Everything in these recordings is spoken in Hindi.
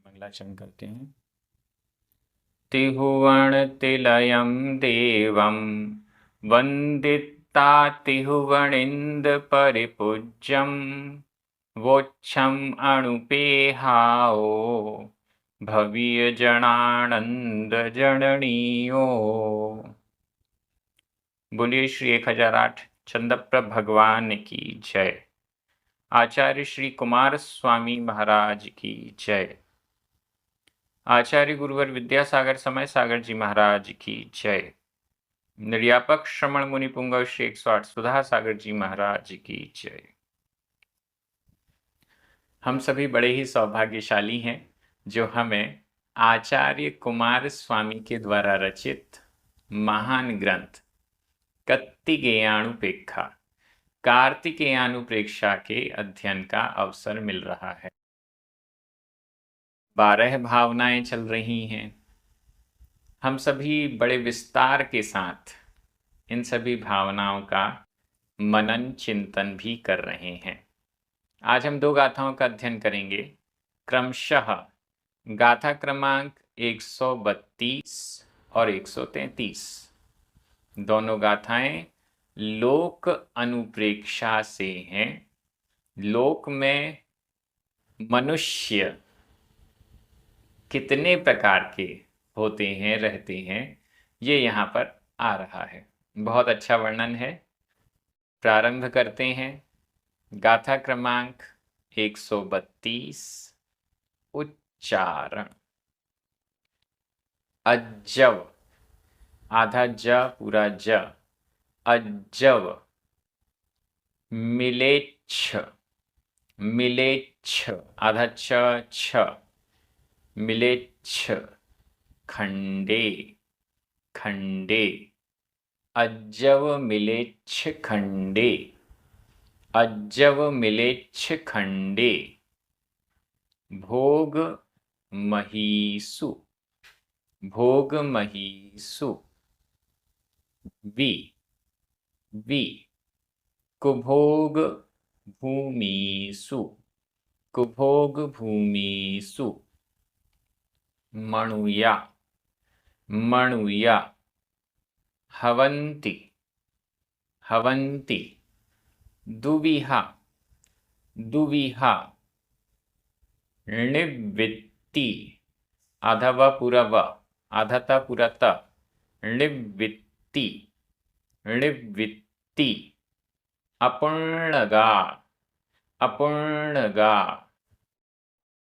मंगलाचरण करते हैं। तिहुवण तिलयं देवं वन्दिता तिहुवणिन्द परिपूज्यं वोच्छम् अणुपेहाओ भवीय जनानंद जननीयो। बोलिए श्री 1008 चंद्रप्रभ भगवान की जय। आचार्य श्री कुमार स्वामी महाराज की जय। आचार्य गुरुवर विद्यासागर समय सागर जी महाराज की जय। निर्यापक श्रमण मुनि पुंगव श्री 108 सुधा सागर जी महाराज की जय। हम सभी बड़े ही सौभाग्यशाली हैं जो हमें आचार्य कुमार स्वामी के द्वारा रचित महान ग्रंथ कत्तिकेयानुपेक्षा कार्तिकेयानुप्रेक्षा के अध्ययन का अवसर मिल रहा है। 12 भावनाएं चल रही हैं। हम सभी बड़े विस्तार के साथ इन सभी भावनाओं का मनन चिंतन भी कर रहे हैं। आज हम 2 गाथाओं का अध्ययन करेंगे। क्रमशः गाथा क्रमांक 132 और 133। दोनों गाथाएं लोक अनुप्रेक्षा से हैं। लोक में मनुष्य कितने प्रकार के होते हैं, रहते हैं, ये यहाँ पर आ रहा है। बहुत अच्छा वर्णन है। प्रारंभ करते हैं। गाथा क्रमांक 132 उच्चारण। अज्जव, आधा ज पूरा ज, अज्जव। मिलेच्छ, मिलेच्छ, आधा छ, मिलेच्छ। खंडे, खंडे। अज्जव मिलेच्छ खंडे, अज्जव मिलेच्छ खंडे। भोग महीसु, भोग महीसु। वि कुभोग भूमिसु, कुभोग भूमिसु। मणुया, मणुया। हवन्ति, हवन्ति। दुविहा, दुविहा। णिव्वित्ति, आधा व पूरा व, आधा ता पूरा त। णिव्वित्ति, णिव्वित्ति। अपूर्णगा, अपूर्णगा।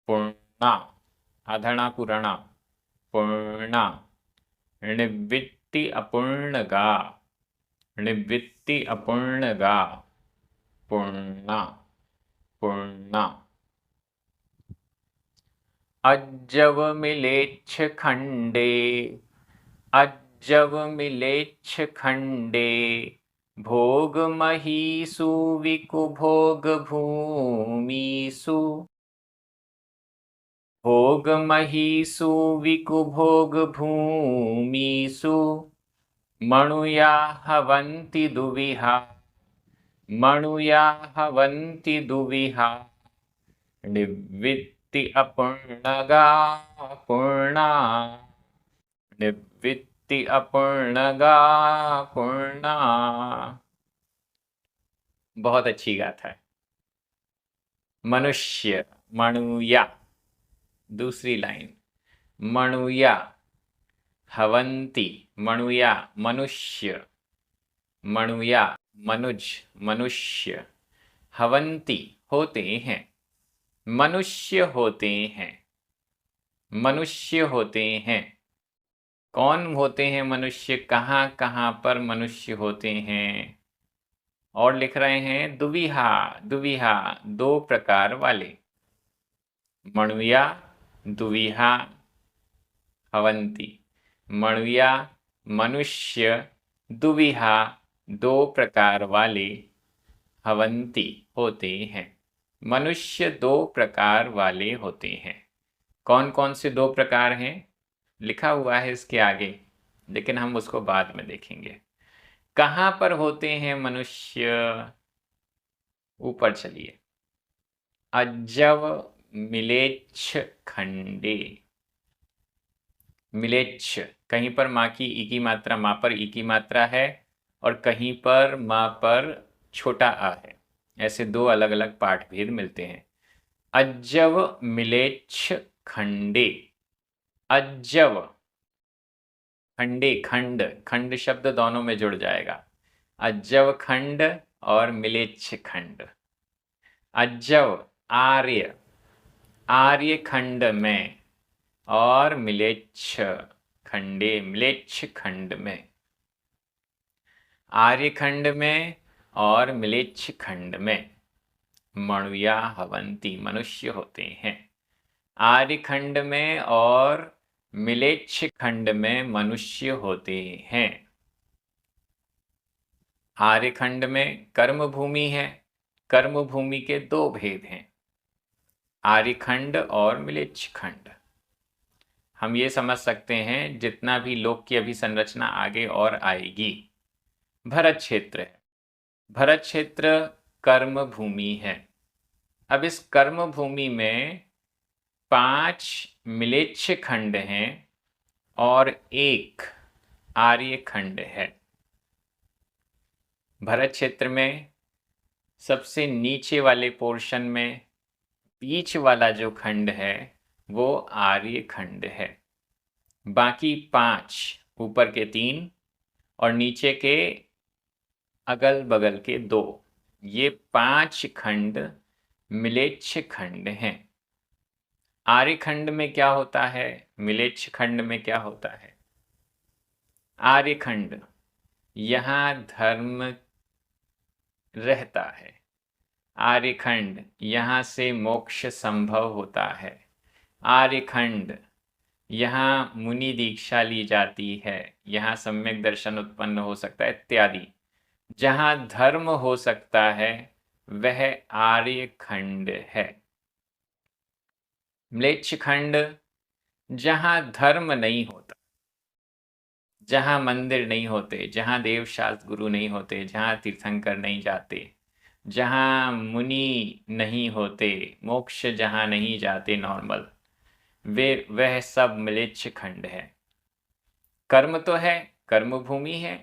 पूर्णा, आधणा पूर्णा, पूर्णा। णिव्वित्ति अपूर्णगा, णिव्वित्ति अपूर्णगा। पूर्णा, पूर्णा। अज्जव मिलेच्छ खंडे, अज्जव मिलेच्छ खंडे। भोग महीसु विकुभोग भूमिसु, भोग महीसु विकुभोग भूमिसु। मणुया हवन्ति दुविहा, मणुया हवन्ति दुविहा। णिव्वित्ति अपूर्णगा, पूर्णा। णिव्वित्ति अपूर्णगा, पूर्णा। बहुत अच्छी गाथा है। मनुष्य, मणुया। दूसरी लाइन, मणुया। हवन्ति, मणुया मनुष्य, मणुया मनुज, मनुष्य। हवन्ति होते हैं, मनुष्य होते हैं, मनुष्य होते हैं। कौन होते हैं मनुष्य? कहाँ कहाँ पर मनुष्य होते हैं? और लिख रहे हैं दुविहा, दुविहा 2 प्रकार वाले। मणुया, दुविहा, हवन्ति। मणुया मनुष्य, दुविहा 2 प्रकार वाले हवन्ति होते हैं। मनुष्य 2 प्रकार वाले होते हैं। कौन कौन से 2 प्रकार हैं लिखा हुआ है इसके आगे, लेकिन हम उसको बाद में देखेंगे। कहाँ पर होते हैं मनुष्य? ऊपर चलिए। अज्जव मिलेच्छ खंडे। मिलेच्छ, कहीं पर माँ की ई की मात्रा, माँ पर ई की मात्रा है और कहीं पर माँ पर छोटा आ है। ऐसे दो अलग अलग पाठ भेद मिलते हैं। अज्जव मिलेच्छ खंडे। अज्जव, खंडे, खंड, खंड शब्द दोनों में जुड़ जाएगा। अज्जव खंड और मिलेच्छ खंड। अज्जव आर्य, आर्य खंड में, और मिलेच्छ खंडे, मिलेच्छ खंड में। आर्य खंड में और मिलेच्छ खंड में मणुया हवंती, मनुष्य होते हैं। आर्य खंड में और मिलेच्छ खंड में मनुष्य होते हैं। आर्य खंड में कर्म भूमि है। कर्म भूमि के दो भेद हैं, आर्य खंड और मिलेच्छ खंड। हम ये समझ सकते हैं जितना भी लोक की अभिसंरचना आगे और आएगी। भरत क्षेत्र है, भरत क्षेत्र कर्म भूमि है। अब इस कर्म भूमि में 5 मिलेच्छ खंड हैं और 1 आर्य खंड है। भरत क्षेत्र में सबसे नीचे वाले पोर्शन में बीच वाला जो खंड है वो आर्य खंड है। बाकी 5, ऊपर के 3 और नीचे के अगल बगल के 2, ये 5 खंड मिलेच्छ खंड हैं। आर्य खंड में क्या होता है, मिलेच्छ खंड में क्या होता है? आर्य खंड, यहाँ धर्म रहता है। आर्य खंड, यहाँ से मोक्ष संभव होता है। आर्य खंड, यहाँ मुनि दीक्षा ली जाती है, यहाँ सम्यक दर्शन उत्पन्न हो सकता है इत्यादि। जहाँ धर्म हो सकता है वह आर्य खंड है। म्लेच्छ खंड, जहाँ धर्म नहीं होता, जहाँ मंदिर नहीं होते, जहाँ देवशास्त्र गुरु नहीं होते, जहाँ तीर्थंकर नहीं जाते, जहाँ मुनि नहीं होते, मोक्ष जहाँ नहीं जाते नॉर्मल, वह सब म्लेच्छ खंड है। कर्म तो है, कर्म भूमि है,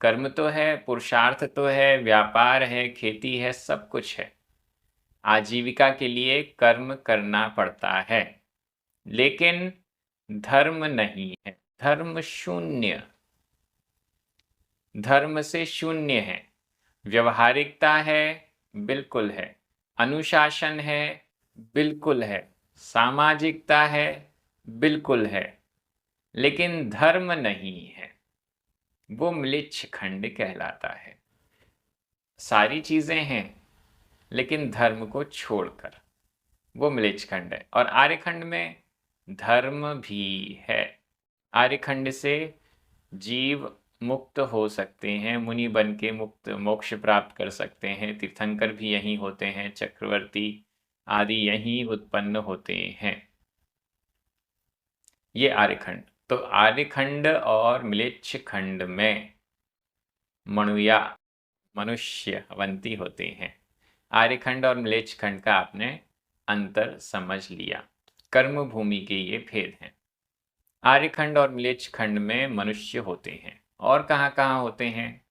कर्म तो है, पुरुषार्थ तो है, व्यापार है, खेती है, सब कुछ है। आजीविका के लिए कर्म करना पड़ता है, लेकिन धर्म नहीं है। धर्म शून्य, धर्म से शून्य है। व्यवहारिकता है, बिल्कुल है। अनुशासन है, बिल्कुल है। सामाजिकता है, बिल्कुल है, लेकिन धर्म नहीं है। वो म्लेच्छ खंड कहलाता है। सारी चीजें हैं लेकिन धर्म को छोड़कर, वो म्लेच्छ खंड है। और आर्यखंड में धर्म भी है। आर्यखंड से जीव मुक्त हो सकते हैं, मुनि बन के मुक्त मोक्ष प्राप्त कर सकते हैं। तीर्थंकर भी यहीं होते हैं, चक्रवर्ती आदि यहीं उत्पन्न होते हैं। ये आर्यखंड। तो आर्यखंड और म्लेच्छ खंड में मणुया, मनुष्य अवंती होते हैं। आर्यखंड और म्लेच्छ खंड का आपने अंतर समझ लिया। कर्म भूमि के ये भेद हैं। आर्यखंड और म्लेच्छ खंड में मनुष्य होते हैं। और कहाँ कहाँ होते हैं?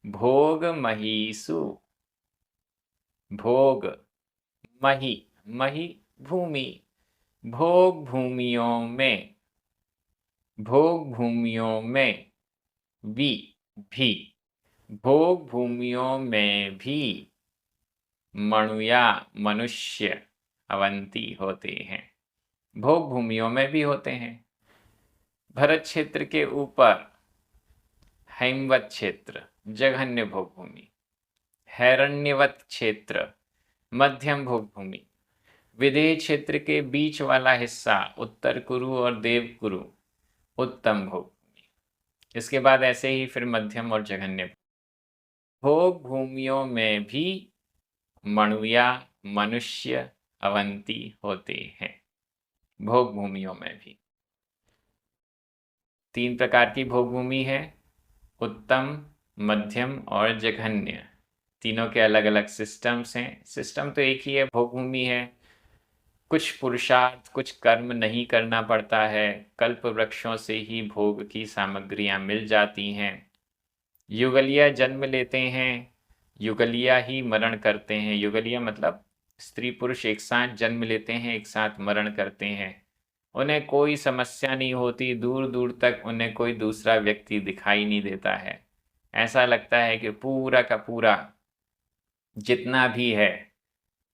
भोग महीसु। भोग, मही, मही भूमि, भोग भूमियों में, भोग भूमियों में भी, भोग भूमियों में भी मणुया, मनुष्य अवंती होते हैं। भोग भूमियों में भी होते हैं। भरत क्षेत्र के ऊपर हैमवत क्षेत्र, जघन्य भोग भूमि। हैरण्यवत क्षेत्र, मध्यम भोग भूमि। विदेह क्षेत्र के बीच वाला हिस्सा, उत्तर कुरु और देव कुरु, उत्तम भोग भूमि। इसके बाद ऐसे ही फिर मध्यम और जघन्य। भोग भूमियों में भी मणुया, मनुष्य अवंती होते हैं। भोग भूमियों में भी 3 प्रकार की भोग भूमि है, उत्तम, मध्यम और जघन्य। तीनों के अलग अलग सिस्टम्स हैं। सिस्टम तो एक ही है, भोग भूमि है। कुछ पुरुषार्थ, कुछ कर्म नहीं करना पड़ता है, कल्प वृक्षों से ही भोग की सामग्रियां मिल जाती हैं। युगलिया जन्म लेते हैं, युगलिया ही मरण करते हैं। युगलिया मतलब स्त्री पुरुष एक साथ जन्म लेते हैं, एक साथ मरण करते हैं। उन्हें कोई समस्या नहीं होती, दूर दूर तक उन्हें कोई दूसरा व्यक्ति दिखाई नहीं देता है। ऐसा लगता है कि पूरा का पूरा जितना भी है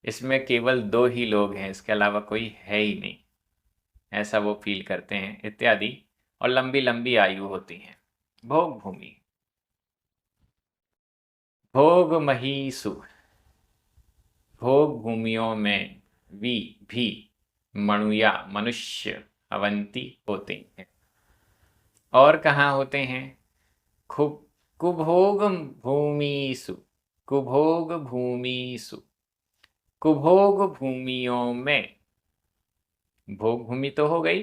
इसमें केवल दो ही लोग हैं, इसके अलावा कोई है ही नहीं, ऐसा वो फील करते हैं इत्यादि। और लंबी लंबी आयु होती है। भोग भूमि, भोग महीसु, भोग भूमियों में भी मनुया मनुष्य अवंती होते हैं। और कहाँ होते हैं? खूब कुभोग भूमिसु, कुभोग भूमिसु, कुभोग भूमियों में। भोग भूमि तो हो गई,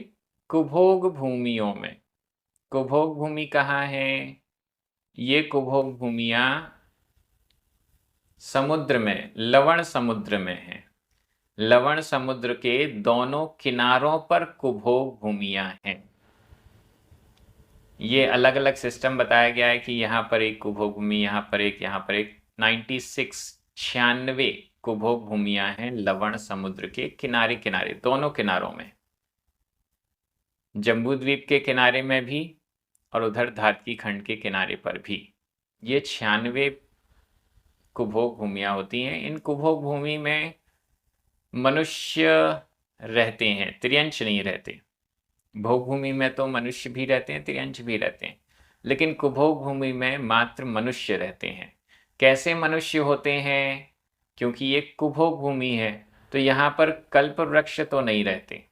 कुभोग भूमियों में। कुभोग भूमि कहाँ है? ये कुभोग भूमियाँ समुद्र में, लवण समुद्र में है। लवण समुद्र के दोनों किनारों पर कुभोग भूमियाँ हैं। ये अलग अलग सिस्टम बताया गया है कि यहाँ पर एक कुभोग भूमि, यहाँ पर एक, यहाँ पर एक। 96 कुभोग भूमियाँ हैं लवण समुद्र के किनारे किनारे, दोनों किनारों में। जम्बू द्वीप के किनारे में भी और उधर धातकी खंड के किनारे पर भी ये 96 कुभोग भूमियाँ होती हैं। इन कुभोग भूमि में मनुष्य रहते हैं, त्रियंश नहीं रहते। भोग भूमि में तो मनुष्य भी रहते हैं, त्रियंश भी रहते हैं, लेकिन कुभोग भूमि में मात्र मनुष्य रहते हैं। कैसे मनुष्य होते हैं? क्योंकि ये कुभोग भूमि है तो यहाँ पर कल्प वृक्ष तो नहीं रहते।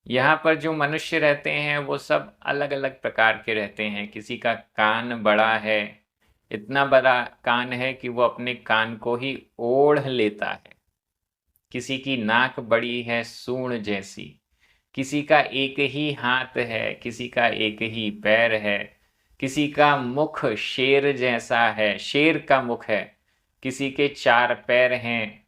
यहाँ पर जो मनुष्य रहते हैं वो सब अलग अलग प्रकार के रहते हैं। किसी का कान बड़ा है, इतना बड़ा कान है कि वो अपने कान को ही ओढ़ लेता है। किसी की नाक बड़ी है सूंड जैसी, किसी का एक ही हाथ है, किसी का एक ही पैर है, किसी का मुख शेर जैसा है, शेर का मुख है, किसी के 4 पैर हैं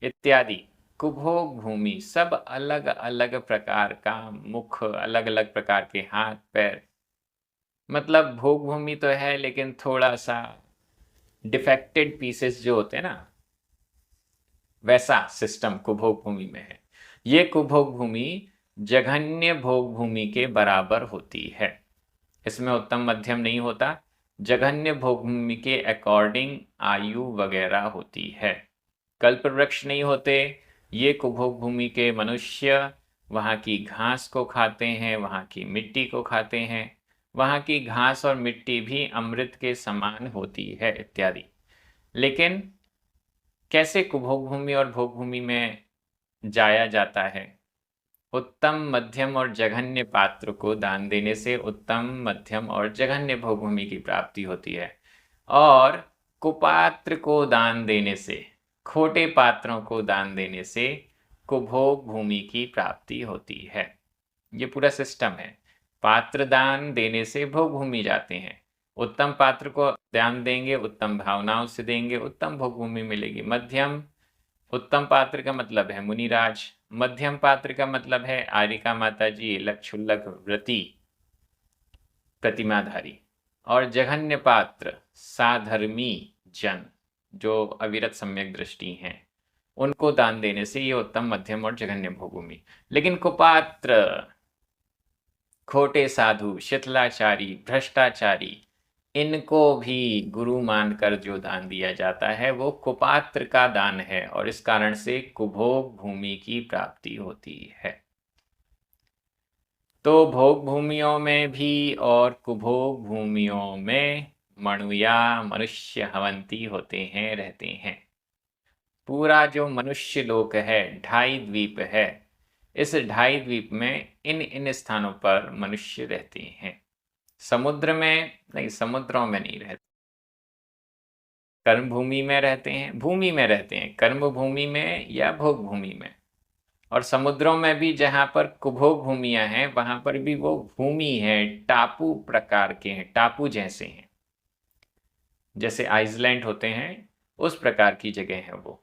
इत्यादि। कुभोग भूमि सब अलग अलग प्रकार का मुख, अलग अलग प्रकार के हाथ पैर। मतलब भोग भूमि तो है लेकिन थोड़ा सा डिफेक्टेड पीसेस जो होते हैं ना, वैसा सिस्टम कुभोग भूमि में है। ये कुभोग भूमि जघन्य भोग भूमि के बराबर होती है। इसमें उत्तम मध्यम नहीं होता। जघन्य भोग भूमि के अकॉर्डिंग आयु वगैरह होती है। कल्प वृक्ष नहीं होते। ये कुभोग भूमि के मनुष्य वहाँ की घास को खाते हैं, वहाँ की मिट्टी को खाते हैं। वहाँ की घास और मिट्टी भी अमृत के समान होती है इत्यादि। लेकिन कैसे कुभोग भूमि और भोग भूमि में जाया जाता है? उत्तम मध्यम और जघन्य पात्र को दान देने से उत्तम मध्यम और जघन्य भोग भूमि की प्राप्ति होती है। और कुपात्र को दान देने से, खोटे पात्रों को दान देने से कुभोग भूमि की प्राप्ति होती है। ये पूरा सिस्टम है। पात्र दान देने से भोग भूमि जाते हैं। उत्तम पात्र को दान देंगे, उत्तम भावनाओं से देंगे, उत्तम भोग भूमि मिलेगी। मध्यम, उत्तम पात्र का मतलब है मुनिराज। मध्यम पात्र का मतलब है आरिका माता जी, लक्षुल्लक व्रती प्रतिमाधारी। और जघन्य पात्र साधर्मी जन जो अविरत सम्यक दृष्टि हैं, उनको दान देने से ये उत्तम मध्यम और जघन्य भोग भूमि। लेकिन कुपात्र, खोटे साधु, शिथिलाचारी, भ्रष्टाचारी, इनको भी गुरु मानकर जो दान दिया जाता है वो कुपात्र का दान है और इस कारण से कुभोग भूमि की प्राप्ति होती है। तो भोग भूमियों में भी और कुभोग भूमियों में मनुया मनुष्य हवंती होते हैं, रहते हैं। पूरा जो मनुष्य लोक है, 2.5 द्वीप है, इस 2.5 द्वीप में इन स्थानों पर मनुष्य रहते हैं। समुद्र में नहीं, समुद्रों में नहीं रहते। कर्म भूमि में रहते हैं, भूमि में रहते हैं, कर्म भूमि में या भोग भूमि में। और समुद्रों में भी जहाँ पर कुभोग भूमियाँ हैं वहाँ पर भी वो भूमि है, टापू प्रकार के हैं, टापू जैसे हैं, जैसे आइसलैंड होते हैं उस प्रकार की जगह है वो।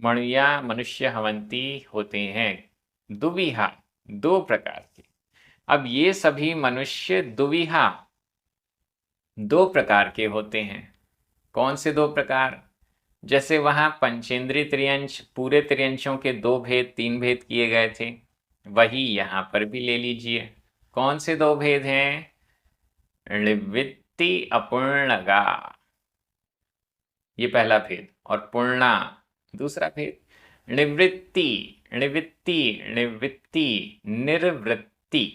मणुया मनुष्य हवंती होते हैं। दुविहा, दो प्रकार के। अब ये सभी मनुष्य दुविहा, दो प्रकार के होते हैं। कौन से दो प्रकार? जैसे वहां पंचेंद्रिय त्रियंश, पूरे त्रियंशों के दो भेद, तीन भेद किए गए थे, वही यहां पर भी ले लीजिए। कौन से दो भेद हैं? णिवृत्ति अपूर्णगा, ये पहला भेद, और पूर्णा दूसरा भेद। निवृत्ति, निवृत्ति, निवृत्ति, निर्वृत्ति।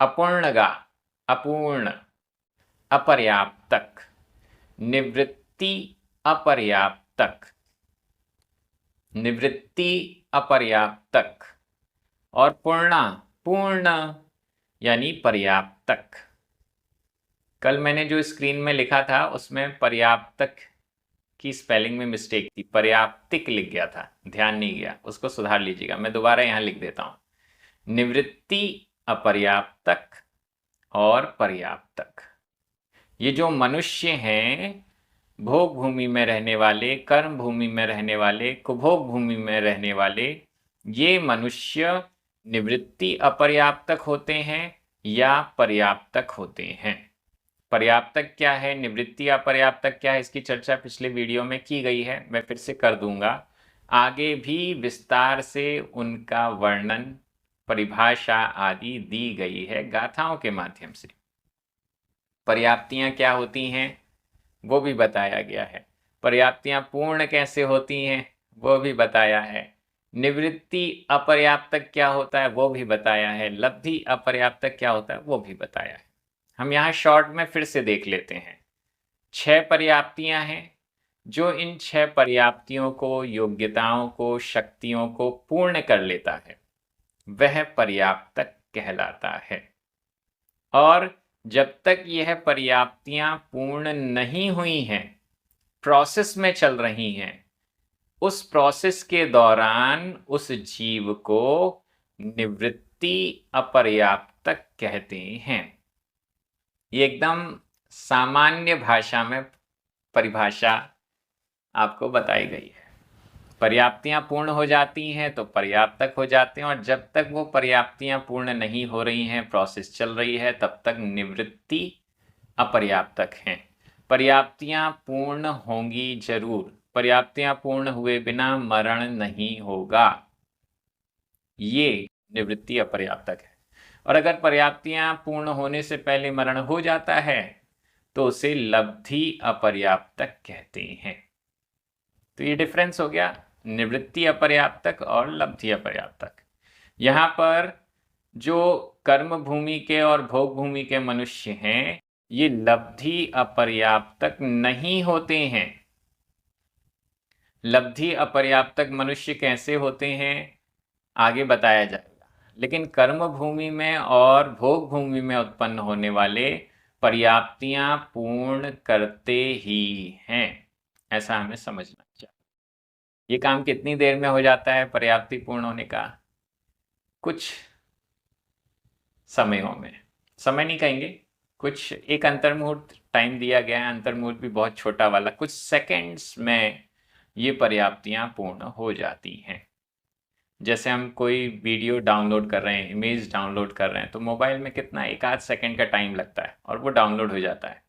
अपूर्णगा, अपूर्ण, अपर्याप्तक। निवृत्ति अपर्याप्तक, निवृत्ति अपर्याप्तक। और पूर्णा, पूर्ण यानी पर्याप्तक। कल मैंने जो स्क्रीन में लिखा था उसमें पर्याप्तक की स्पेलिंग में मिस्टेक थी, पर्याप्तिक लिख गया था, ध्यान नहीं गया, उसको सुधार लीजिएगा। मैं दोबारा यहां लिख देता हूं, निवृत्ति अपर्याप्तक और पर्याप्तक। ये जो मनुष्य हैं, भोग भूमि में रहने वाले, कर्म भूमि में रहने वाले, कुभोग भूमि में रहने वाले, ये मनुष्य निवृत्ति अपर्याप्तक होते हैं या पर्याप्तक होते हैं। पर्याप्तक क्या है, निवृत्ति अपर्याप्तक क्या है, इसकी चर्चा पिछले वीडियो में की गई है, मैं फिर से कर दूंगा। आगे भी विस्तार से उनका वर्णन, परिभाषा आदि दी गई है गाथाओं के माध्यम से। पर्याप्तियां क्या होती हैं वो भी बताया गया है। पर्याप्तियां पूर्ण कैसे होती हैं वो भी बताया है। निवृत्ति अपर्याप्तक क्या होता है वो भी बताया है। लब्धि अपर्याप्तक क्या होता है वो भी बताया है। हम यहाँ शॉर्ट में फिर से देख लेते हैं। 6 पर्याप्तियां हैं। जो इन 6 पर्याप्तियों को, योग्यताओं को, शक्तियों को पूर्ण कर लेता है वह पर्याप्तक कहलाता है। और जब तक यह पर्याप्तियां पूर्ण नहीं हुई हैं, प्रोसेस में चल रही हैं, उस प्रोसेस के दौरान उस जीव को निवृत्ति अपर्याप्तक कहते हैं। ये एकदम सामान्य भाषा में परिभाषा आपको बताई गई है। पर्याप्तियां पूर्ण हो जाती हैं तो पर्याप्तक हो जाते हैं, और जब तक वो पर्याप्तियां पूर्ण नहीं हो रही हैं, प्रोसेस चल रही है, तब तक निवृत्ति अपर्याप्तक हैं। पर्याप्तियां पूर्ण होंगी जरूर, पर्याप्तियां पूर्ण हुए बिना मरण नहीं होगा, ये निवृत्ति अपर्याप्तक है। और अगर पर्याप्तियां पूर्ण होने से पहले मरण हो जाता है तो उसे लब्धि अपर्याप्तक कहते हैं। तो ये डिफरेंस हो गया, निवृत्ति अपर्याप्तक और लब्धि अपर्याप्तक। यहां पर जो कर्म भूमि के और भोग भूमि के मनुष्य हैं, ये लब्धि अपर्याप्तक नहीं होते हैं। लब्धि अपर्याप्तक मनुष्य कैसे होते हैं आगे बताया जाएगा, लेकिन कर्म भूमि में और भोग भूमि में उत्पन्न होने वाले पर्याप्तियां पूर्ण करते ही हैं, ऐसा हमें समझना चाहिए। ये काम कितनी देर में हो जाता है पर्याप्ति पूर्ण होने का? कुछ समयों में, समय नहीं कहेंगे, कुछ एक अंतर्मुहूर्त टाइम दिया गया है, अंतर्मुहूर्त भी बहुत छोटा वाला, कुछ सेकंड्स में ये पर्याप्तियां पूर्ण हो जाती हैं। जैसे हम कोई वीडियो डाउनलोड कर रहे हैं, इमेज डाउनलोड कर रहे हैं, तो मोबाइल में कितना, एक आध सेकंड का टाइम लगता है और वो डाउनलोड हो जाता है।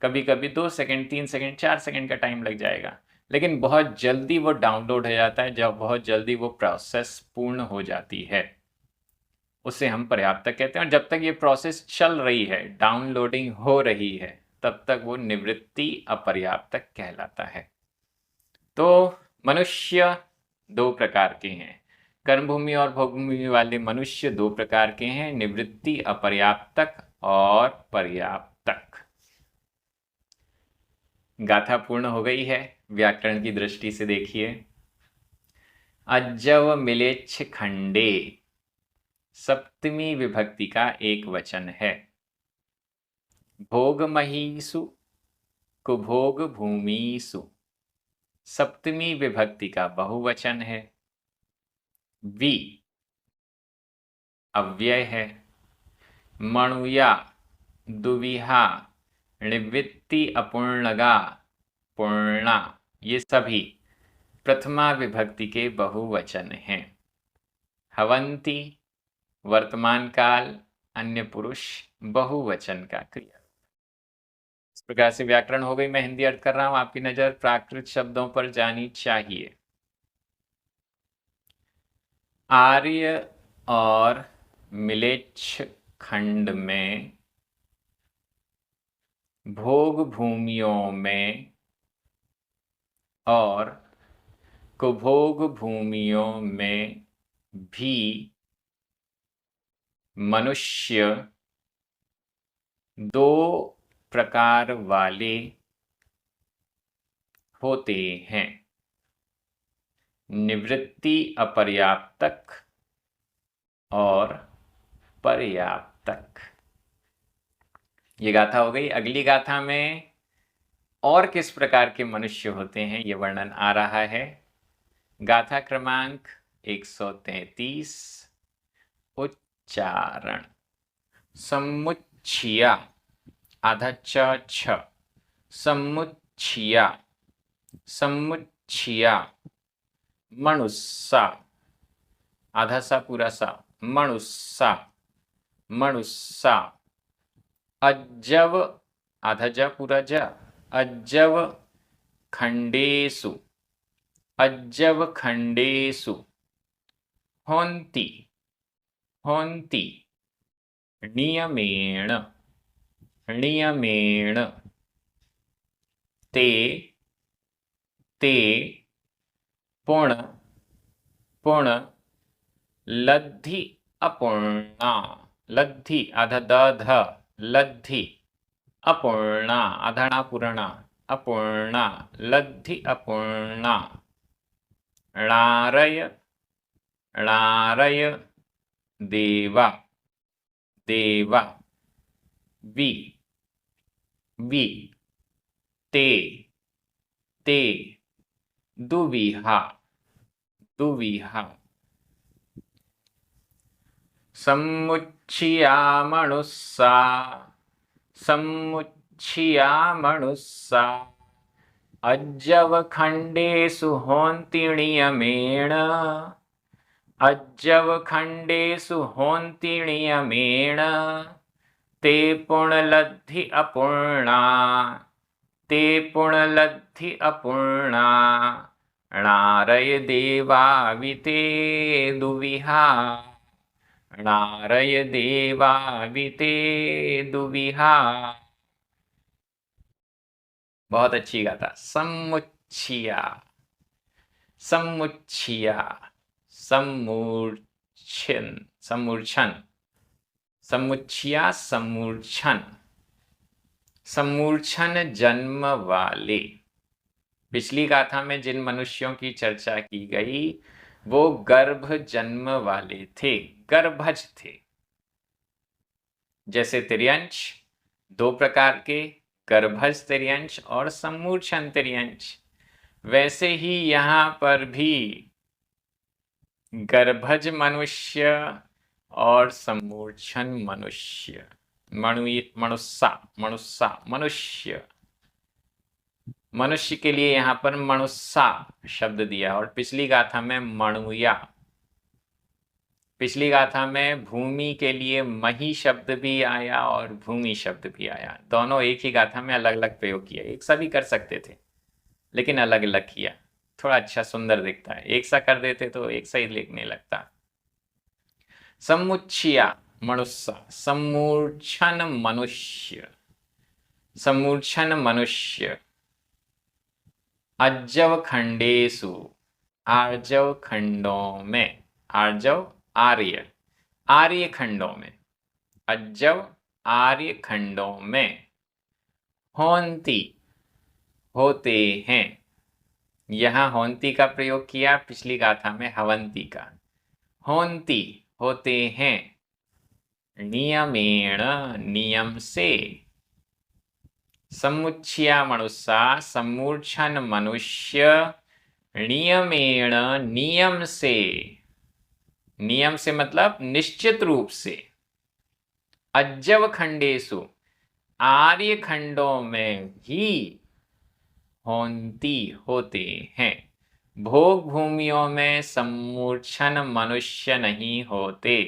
कभी कभी 2 सेकंड, 3 सेकंड, 4 सेकंड का टाइम लग जाएगा, लेकिन बहुत जल्दी वो डाउनलोड हो जाता है। जब बहुत जल्दी वो प्रोसेस पूर्ण हो जाती है उसे हम पर्याप्तक कहते हैं। और जब तक ये प्रोसेस चल रही है, डाउनलोडिंग हो रही है, तब तक वो निवृत्ति अपर्याप्तक कहलाता है। तो मनुष्य 2 प्रकार के हैं, कर्मभूमि और भोगभूमि वाले मनुष्य 2 प्रकार के हैं, निवृत्ति अपर्याप्तक और पर्याप्तक। गाथा पूर्ण हो गई है। व्याकरण की दृष्टि से देखिए, अज्जव मिलेच्छ खंडे सप्तमी विभक्ति का एक वचन है। भोगमहीसु कुभोग भूमिसु सप्तमी विभक्ति का बहुवचन है। वि अव्यय है। मणुया, दुविहा, निवृत्ति अपूर्णगा, पूर्णा, ये सभी प्रथमा विभक्ति के बहुवचन हैं। हवंती वर्तमान काल, अन्य पुरुष, बहुवचन का क्रिया। इस प्रकार से व्याकरण हो गई। मैं हिंदी अर्थ कर रहा हूं, आपकी नजर प्राकृत शब्दों पर जानी चाहिए। आर्य और मिलेच्छ खंड में भोग भूमियों में और कुभोग भूमियों में भी मनुष्य दो प्रकार वाले होते हैं, निवृत्ति अपर्याप्तक और पर्याप्तक। ये गाथा हो गई। अगली गाथा में और किस प्रकार के मनुष्य होते हैं ये वर्णन आ रहा है। गाथा क्रमांक 133। उच्चारण। समुच्चिया आधा छ, समुच्चिया, समुच्चिया। मनुस्सा आधा सा पूरा सा, मनुस्सा, मनुस्सा। अज्जव आधा ज पूरा ज, अज्जव खंडेसु, अज्जव खंडेसु। होन्ति, होन्ति। नियमेण, नियमेण। ते, ते। पुण, पुण। लद्धि अपूर्णा, लद्धि आधा द ध, लद्धि। अपूर्णा आधा णा पूर्णा, अपूर्णा, लद्धि अपूर्णा। णारय, णारय। देवा, देवा। वि, वि। ते, ते। दुविहा, दुविहा। समुच्चिया मनुस्सा, समुच्चिया मनुस्सा। अज्जव खंडेषु होन्ति नियमेण, अज्जव खंडेषु होन्ति नियमेण। ते पुणलद्धि अपूर्णा, ते पुणलद्धि अपूर्णा। णारय देवाविते दुविहा, णारय देवाविते दुविहा। बहुत अच्छी गाथा। समुच्चिया, समुच्चिया। सम्मूर्छन, सम्मूर्छन। समुच्चिया, सम्मूर्छन। सम्मूर्छन जन्म वाले। पिछली गाथा में जिन मनुष्यों की चर्चा की गई वो गर्भ जन्म वाले थे, गर्भज थे। जैसे तिर्यंश दो प्रकार के, गर्भज तिर्यंश और सम्मूर्छन तिर्यंश, वैसे ही यहाँ पर भी गर्भज मनुष्य और सम्मूर्छन मनुष्य, मनुस्सा, मनुस्सा, मनुष्य। मनुष्य के लिए यहाँ पर मनुस्सा शब्द दिया और पिछली गाथा में मणुया। पिछली गाथा में भूमि के लिए मही शब्द भी आया और भूमि शब्द भी आया। दोनों एक ही गाथा में अलग अलग प्रयोग किया। एक सा भी कर सकते थे लेकिन अलग अलग किया, थोड़ा अच्छा सुंदर दिखता है। एक सा कर देते तो एक सा ही लिखने लगता। समुच्चिया मनुष्य, सम्मूर्छन मनुष्य, सम्मूर्छन मनुष्य। अज्जव खंडेषु, आर्जव खंडों में, आर्जव आर्य, आर्य खंडों में, अज्जव आर्य खंडों में। होन्ति होते हैं, यहां होन्ति का प्रयोग किया, पिछली गाथा में हवंती का। होन्ति होते हैं, नियमेण नियम से। समुच्चिया मनुष्या, सम्मूर्छन मनुष्य। नियमेण नियम से, नियम से मतलब निश्चित रूप से। अज्जव खंडेषु आर्य खंडों में ही होन्ति होते हैं। भोग भूमियों में सम्मूर्छन मनुष्य नहीं होते।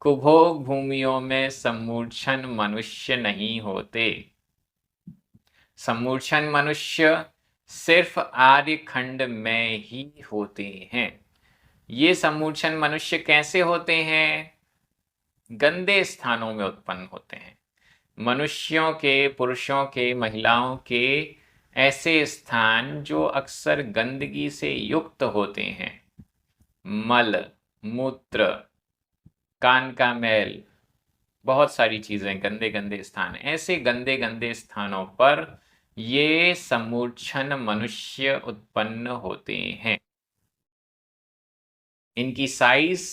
कुभोग भूमियों में सम्मूर्छन मनुष्य नहीं होते। सम्मूर्छन मनुष्य सिर्फ आर्य खंड में ही होते हैं। ये सम्मूर्छन मनुष्य कैसे होते हैं? गंदे स्थानों में उत्पन्न होते हैं। मनुष्यों के, पुरुषों के, महिलाओं के ऐसे स्थान जो अक्सर गंदगी से युक्त होते हैं, मल, मूत्र, कान का मैल, बहुत सारी चीजें, गंदे गंदे स्थान, ऐसे गंदे गंदे स्थानों पर ये सम्मूर्छन मनुष्य उत्पन्न होते हैं। इनकी साइज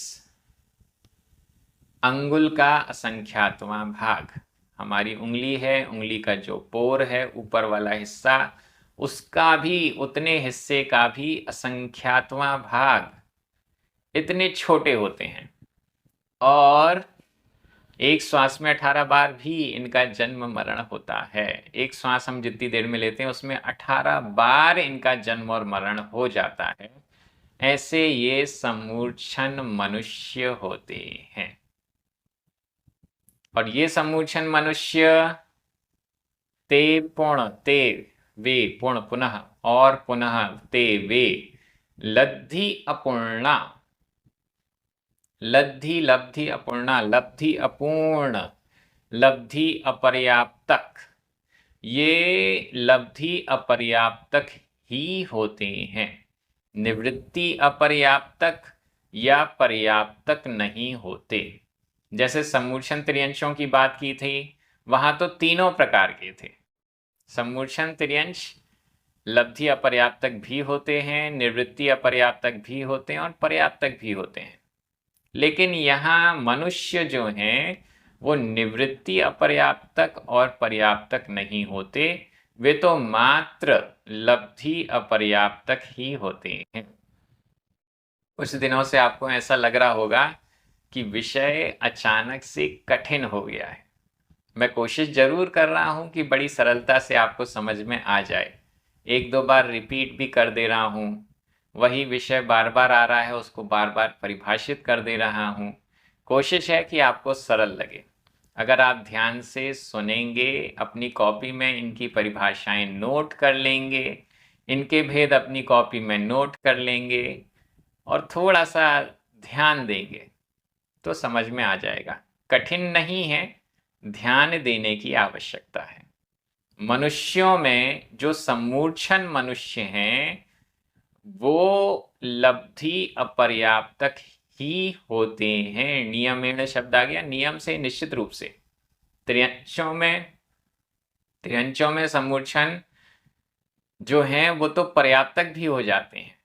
अंगुल का असंख्यातवां भाग, हमारी उंगली है, उंगली का जो पोर है ऊपर वाला हिस्सा, उसका भी, उतने हिस्से का भी असंख्यातवां भाग इतने छोटे होते हैं। और एक श्वास में 18 बार भी इनका जन्म मरण होता है। एक श्वास हम जितनी देर में लेते हैं उसमें 18 बार इनका जन्म और मरण हो जाता है। ऐसे ये सम्मूर्छन मनुष्य होते हैं। और ये सम्मूर्छन मनुष्य ते पुण्य, ते वे, पुण्य पुनः, और पुनः ते वे, लब्धि अपूर्णा, लब्धि लब्धि अपूर्णा, लब्धि अपूर्ण, लब्धि अपर्याप्तक, ये लब्धि अपर्याप्तक ही होते हैं। निवृत्ति अपर्याप्तक या पर्याप्तक नहीं होते। जैसे सम्मूर्छन त्रियंशों की बात की थी, वहां तो तीनों प्रकार के थे। सम्मूर्छन त्रियंश लब्धि अपर्याप्तक भी होते हैं, निवृत्ति अपर्याप्तक भी होते हैं और पर्याप्तक भी होते हैं। लेकिन यहाँ मनुष्य जो हैं वो निवृत्ति अपर्याप्तक और पर्याप्तक नहीं होते, वे तो मात्र लब्धि अपर्याप्तक ही होते हैं। कुछ दिनों से आपको ऐसा लग रहा होगा कि विषय अचानक से कठिन हो गया है। मैं कोशिश जरूर कर रहा हूं कि बड़ी सरलता से आपको समझ में आ जाए। एक दो बार रिपीट भी कर दे रहा हूं, वही विषय बार बार आ रहा है, उसको बार बार परिभाषित कर दे रहा हूं। कोशिश है कि आपको सरल लगे। अगर आप ध्यान से सुनेंगे, अपनी कॉपी में इनकी परिभाषाएं नोट कर लेंगे, इनके भेद अपनी कॉपी में नोट कर लेंगे और थोड़ा सा ध्यान देंगे तो समझ में आ जाएगा। कठिन नहीं है, ध्यान देने की आवश्यकता है। मनुष्यों में जो सम्मूर्छन मनुष्य हैं वो लब्धि अपर्याप्तक ही होते हैं। नियमेण शब्द आ गया, नियम से, निश्चित रूप से। त्रियंशों में सम्मूर्छन जो हैं वो तो पर्याप्तक भी हो जाते हैं,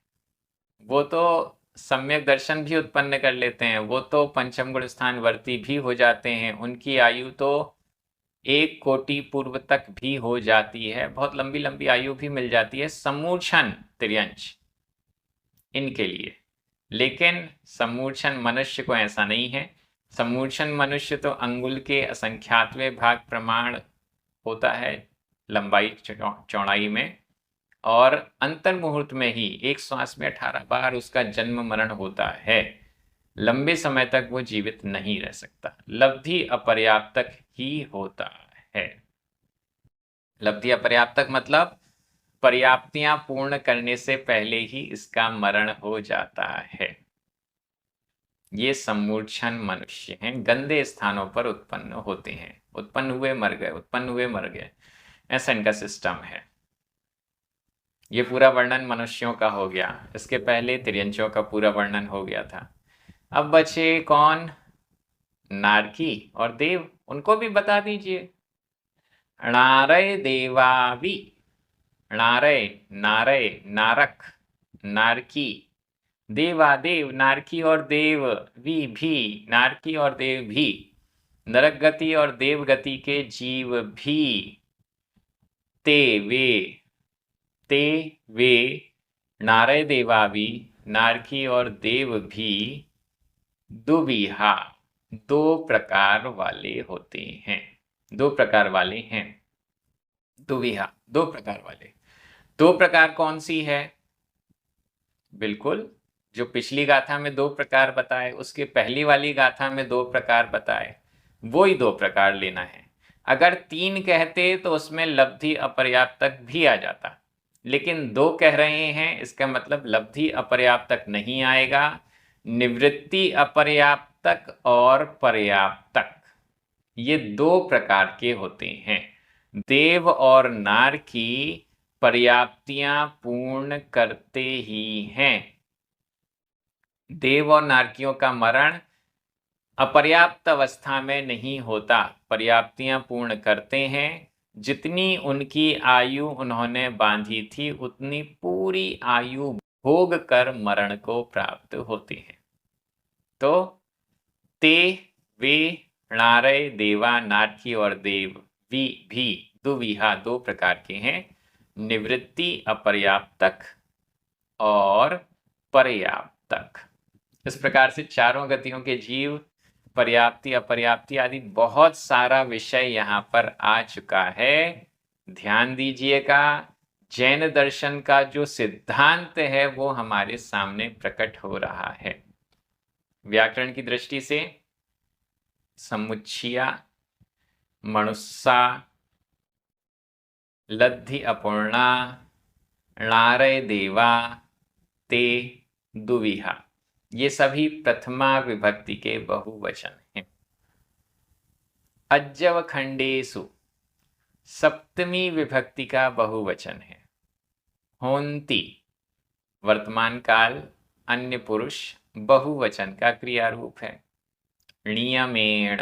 वो तो सम्यक दर्शन भी उत्पन्न कर लेते हैं, वो तो पंचम गुण स्थान वर्ती भी हो जाते हैं। उनकी आयु तो 1 कोटि पूर्व तक भी हो जाती है, बहुत लंबी लंबी आयु भी मिल जाती है सम्मूर्छन त्रियंश इनके लिए। लेकिन सम्मूर्छन मनुष्य को ऐसा नहीं है। सम्मूर्छन मनुष्य तो अंगुल के असंख्यातवें भाग प्रमाण होता है लंबाई चौड़ाई में, और अंतर मुहूर्त में ही एक श्वास में 18 बार उसका जन्म मरण होता है। लंबे समय तक वो जीवित नहीं रह सकता। लब्धि अपर्याप्तक ही होता है। लब्धि अपर्याप्तक मतलब पर्याप्तियां पूर्ण करने से पहले ही इसका मरण हो जाता है। ये सम्मूर्छन मनुष्य हैं, गंदे स्थानों पर उत्पन्न होते हैं। उत्पन्न हुए मर गए, उत्पन्न हुए मर गए, ऐसा इनका सिस्टम है। ये पूरा वर्णन मनुष्यों का हो गया। इसके पहले त्रियंशों का पूरा वर्णन हो गया था। अब बचे कौन? नारकी और देव, उनको भी बता दीजिए। णारय देवावि, णारय, नारय, नारक, नारकी, देवादेव, नारकी और देव, भी, नारकी और देव भी, नरक गति और देव गति के जीव भी, ते वे, नारय देवावि, नारकी और देव भी, दुविहा, 2 प्रकार वाले होते हैं। 2 प्रकार वाले हैं। दुविहा 2 प्रकार वाले। 2 प्रकार कौन सी है? बिल्कुल, जो पिछली गाथा में 2 प्रकार बताए, उसके पहली वाली गाथा में 2 प्रकार बताए, वो ही 2 प्रकार लेना है। अगर 3 कहते तो उसमें लब्धि अपर्याप्तक भी आ जाता, लेकिन 2 कह रहे हैं, इसका मतलब लब्धि अपर्याप्तक नहीं आएगा। निवृत्ति अपर्याप्तक और पर्याप्तक, ये 2 प्रकार के होते हैं। देव और नार की पर्याप्तियां पूर्ण करते ही हैं। देव और नारकियों का मरण अपर्याप्त अवस्था में नहीं होता, पर्याप्तियां पूर्ण करते हैं। जितनी उनकी आयु उन्होंने बांधी थी, उतनी पूरी आयु भोग कर मरण को प्राप्त होते हैं। तो ते वे णारय देवा नारकी और देव भी दुविहा 2 प्रकार के हैं, निवृत्ति अपर्याप्तक और पर्याप्तक। इस प्रकार से चारों गतियों के जीव, पर्याप्ति अपर्याप्ति आदि बहुत सारा विषय यहाँ पर आ चुका है। ध्यान दीजिएगा, जैन दर्शन का जो सिद्धांत है वो हमारे सामने प्रकट हो रहा है। व्याकरण की दृष्टि से समुच्चया, मनुस्सा, लब्धि अपूर्णा, णारय देवा, ते दुविहा, ये सभी प्रथमा विभक्ति के बहुवचन हैं। अज्जव खंडेसु सप्तमी विभक्ति का बहुवचन है। होन्ति वर्तमान काल अन्य पुरुष बहुवचन का क्रिया रूप है। नियमेण,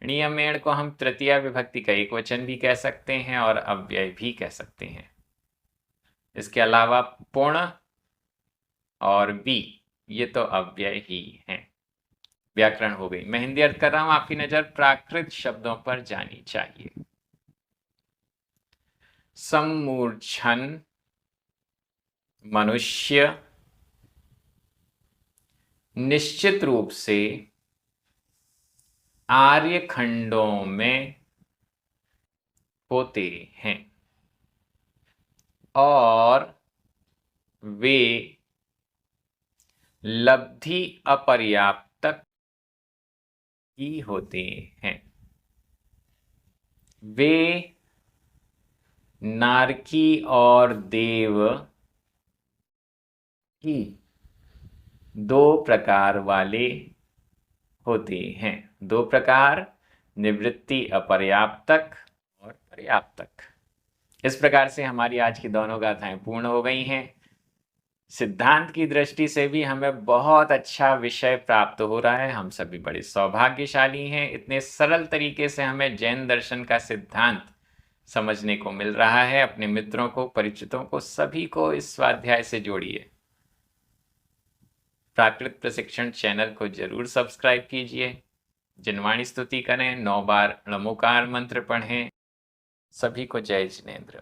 नियमेण को हम तृतीया विभक्ति का एक वचन भी कह सकते हैं और अव्यय भी कह सकते हैं। इसके अलावा पुण और बी, ये तो अव्यय ही हैं। व्याकरण हो गई। मैं हिंदी अर्थ कर रहा हूं, आपकी नजर प्राकृत शब्दों पर जानी चाहिए। सम्मूर्छन मनुष्य निश्चित रूप से आर्य खंडों में होते हैं और वे लब्धि अपर्याप्तक ही होते हैं। वे नारकी और देव ही 2 प्रकार वाले होते हैं। 2 प्रकार, निवृत्ति अपर्याप्तक और पर्याप्तक। इस प्रकार से हमारी आज की दोनों गाथाएं पूर्ण हो गई हैं। सिद्धांत की दृष्टि से भी हमें बहुत अच्छा विषय प्राप्त हो रहा है। हम सभी बड़े सौभाग्यशाली हैं, इतने सरल तरीके से हमें जैन दर्शन का सिद्धांत समझने को मिल रहा है। अपने मित्रों को, परिचितों को, सभी को इस स्वाध्याय से जोड़िए। प्राकृत प्रशिक्षण चैनल को जरूर सब्सक्राइब कीजिए। जिनवाणी स्तुति करें, 9 बार नमोकार मंत्र पढ़ें। सभी को जय जिनेंद्र।